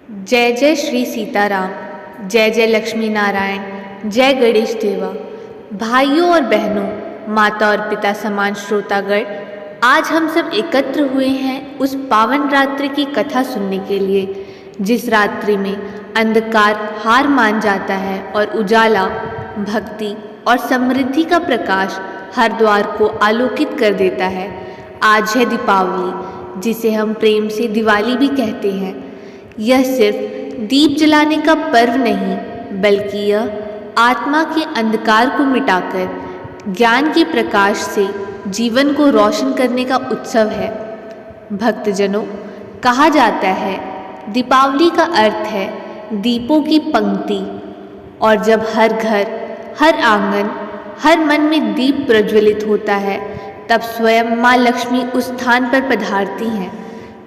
जय जय श्री सीताराम, जय जय लक्ष्मी नारायण, जय गणेश देवा। भाइयों और बहनों, माता और पिता समान श्रोतागण, आज हम सब एकत्र हुए हैं उस पावन रात्रि की कथा सुनने के लिए, जिस रात्रि में अंधकार हार मान जाता है और उजाला, भक्ति और समृद्धि का प्रकाश हर द्वार को आलोकित कर देता है। आज है दीपावली, जिसे हम प्रेम से दिवाली भी कहते हैं। यह सिर्फ दीप जलाने का पर्व नहीं, बल्कि यह आत्मा के अंधकार को मिटाकर ज्ञान के प्रकाश से जीवन को रोशन करने का उत्सव है। भक्तजनों, कहा जाता है दीपावली का अर्थ है दीपों की पंक्ति, और जब हर घर, हर आंगन, हर मन में दीप प्रज्वलित होता है, तब स्वयं माँ लक्ष्मी उस स्थान पर पधारती हैं।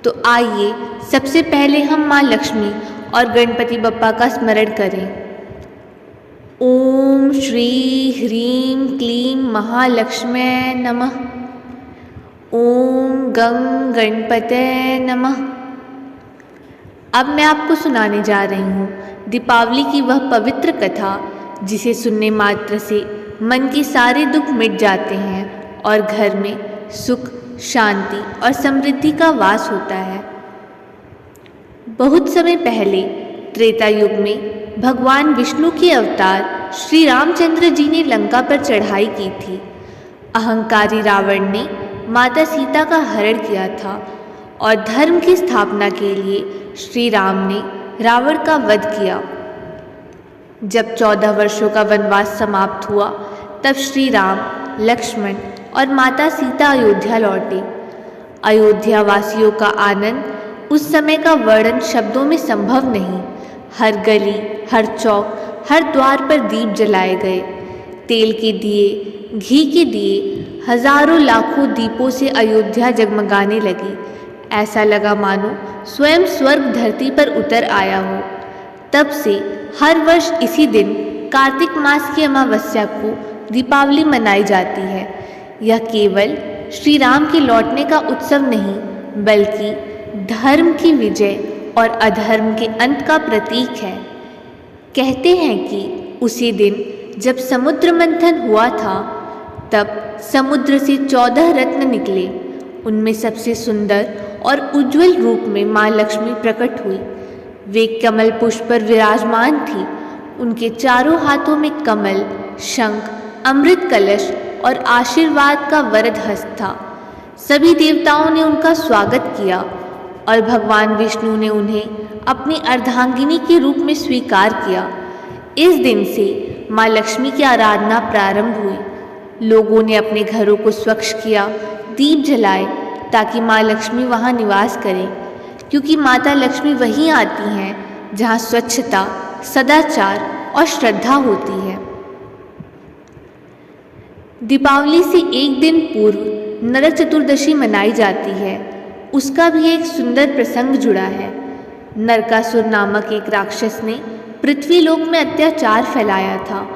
तो आइए सबसे पहले हम माँ लक्ष्मी और गणपति बप्पा का स्मरण करें। ओम श्री ह्रीं क्लीं महालक्ष्म्यै नमः। ओम गं गणपते नमः। अब मैं आपको सुनाने जा रही हूँ दीपावली की वह पवित्र कथा, जिसे सुनने मात्र से मन के सारे दुख मिट जाते हैं और घर में सुख, शांति और समृद्धि का वास होता है। बहुत समय पहले त्रेता युग में भगवान विष्णु के अवतार श्री रामचंद्र जी ने लंका पर चढ़ाई की थी। अहंकारी रावण ने माता सीता का हरण किया था और धर्म की स्थापना के लिए श्री राम ने रावण का वध किया। जब 14 वर्षों का वनवास समाप्त हुआ, तब श्री राम, लक्ष्मण और माता सीता अयोध्या लौटे। अयोध्या वासियों का आनंद उस समय का वर्णन शब्दों में संभव नहीं। हर गली, हर चौक, हर द्वार पर दीप जलाए गए। तेल के दिए, घी के दिए, हजारों लाखों दीपों से अयोध्या जगमगाने लगी। ऐसा लगा मानो स्वयं स्वर्ग धरती पर उतर आया हो। तब से हर वर्ष इसी दिन कार्तिक मास की अमावस्या को दीपावली मनाई जाती है। यह केवल श्री राम के लौटने का उत्सव नहीं, बल्कि धर्म की विजय और अधर्म के अंत का प्रतीक है। कहते हैं कि उसी दिन जब समुद्र मंथन हुआ था, तब समुद्र से 14 रत्न निकले। उनमें सबसे सुंदर और उज्जवल रूप में माँ लक्ष्मी प्रकट हुई। वे कमल पुष्प पर विराजमान थी। उनके चारों हाथों में कमल, शंख, अमृत कलश और आशीर्वाद का वरद हस्त था। सभी देवताओं ने उनका स्वागत किया और भगवान विष्णु ने उन्हें अपनी अर्धांगिनी के रूप में स्वीकार किया। इस दिन से माँ लक्ष्मी की आराधना प्रारंभ हुई। लोगों ने अपने घरों को स्वच्छ किया, दीप जलाए, ताकि माँ लक्ष्मी वहाँ निवास करें, क्योंकि माता लक्ष्मी वहीं आती हैं जहाँ स्वच्छता, सदाचार और श्रद्धा होती है। दीपावली से एक दिन पूर्व नरक चतुर्दशी मनाई जाती है। उसका भी एक सुंदर प्रसंग जुड़ा है। नरकासुर नामक एक राक्षस ने पृथ्वीलोक में अत्याचार फैलाया था।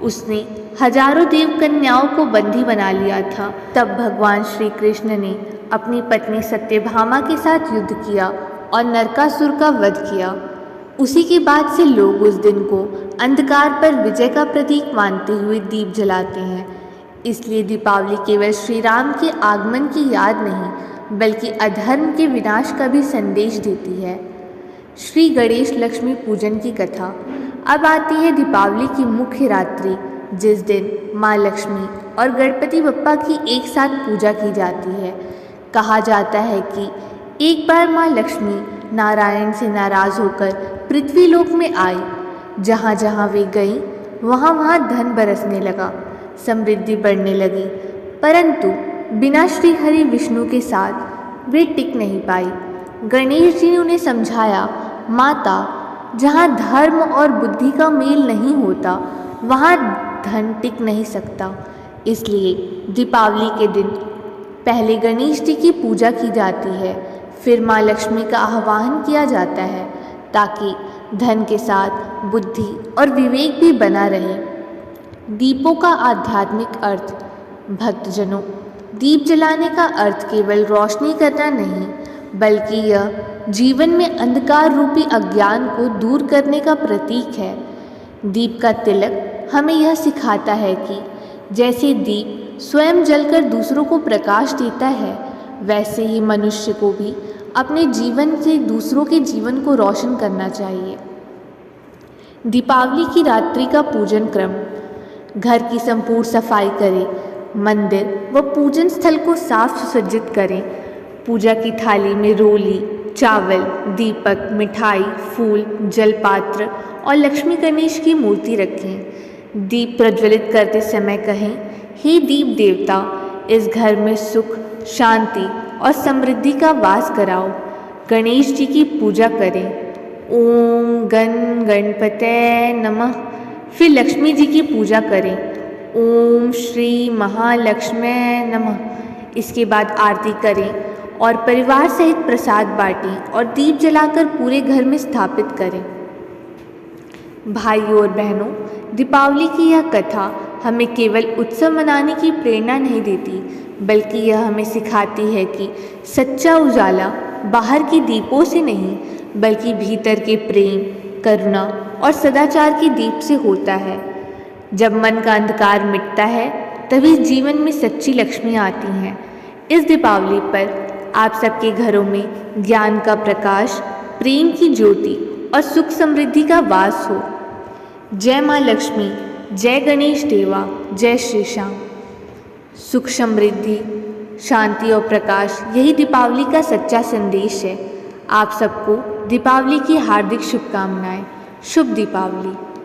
उसने हजारों देव कन्याओं को बंदी बना लिया था। तब भगवान श्री कृष्ण ने अपनी पत्नी सत्यभामा के साथ युद्ध किया और नरकासुर का वध किया। उसी के बाद से लोग उस दिन को अंधकार पर विजय का प्रतीक मानते हुए दीप जलाते हैं। इसलिए दीपावली केवल श्री राम के आगमन की याद नहीं, बल्कि अधर्म के विनाश का भी संदेश देती है। श्री गणेश लक्ष्मी पूजन की कथा। अब आती है दीपावली की मुख्य रात्रि, जिस दिन माँ लक्ष्मी और गणपति बप्पा की एक साथ पूजा की जाती है। कहा जाता है कि एक बार माँ लक्ष्मी नारायण से नाराज होकर पृथ्वीलोक में आई। जहाँ जहाँ वे गईं, वहाँ वहाँ धन बरसने लगा, समृद्धि बढ़ने लगी, परंतु बिना श्री हरि विष्णु के साथ वे टिक नहीं पाई। गणेश जी ने उन्हें समझाया, माता, जहाँ धर्म और बुद्धि का मेल नहीं होता, वहाँ धन टिक नहीं सकता। इसलिए दीपावली के दिन पहले गणेश जी की पूजा की जाती है, फिर माँ लक्ष्मी का आह्वान किया जाता है, ताकि धन के साथ बुद्धि और विवेक भी बना रहे। दीपों का आध्यात्मिक अर्थ। भक्तजनों, दीप जलाने का अर्थ केवल रोशनी करना नहीं, बल्कि यह जीवन में अंधकार रूपी अज्ञान को दूर करने का प्रतीक है। दीप का तिलक हमें यह सिखाता है कि जैसे दीप स्वयं जलकर दूसरों को प्रकाश देता है, वैसे ही मनुष्य को भी अपने जीवन से दूसरों के जीवन को रोशन करना चाहिए। दीपावली की रात्रि का पूजन क्रम। घर की संपूर्ण सफाई करें, मंदिर व पूजन स्थल को साफ सुसज्जित करें। पूजा की थाली में रोली, चावल, दीपक, मिठाई, फूल, जलपात्र और लक्ष्मी गणेश की मूर्ति रखें। दीप प्रज्वलित करते समय कहें, हे दीप देवता, इस घर में सुख, शांति और समृद्धि का वास कराओ। गणेश जी की पूजा करें। ओम गणपतये नमः। फिर लक्ष्मी जी की पूजा करें। ओम श्री महालक्ष्म्यै नमः। इसके बाद आरती करें और परिवार सहित प्रसाद बांटें और दीप जलाकर पूरे घर में स्थापित करें। भाइयों और बहनों, दीपावली की यह कथा हमें केवल उत्सव मनाने की प्रेरणा नहीं देती, बल्कि यह हमें सिखाती है कि सच्चा उजाला बाहर के दीपों से नहीं, बल्कि भीतर के प्रेम, करुणा और सदाचार के दीप से होता है। जब मन का अंधकार मिटता है, तभी जीवन में सच्ची लक्ष्मी आती हैं। इस दीपावली पर आप सबके घरों में ज्ञान का प्रकाश, प्रेम की ज्योति और सुख समृद्धि का वास हो। जय माँ लक्ष्मी, जय गणेश देवा, जय श्री श्याम। सुख, समृद्धि, शांति और प्रकाश, यही दीपावली का सच्चा संदेश है। आप सबको दीपावली की हार्दिक शुभकामनाएं। शुभ दीपावली।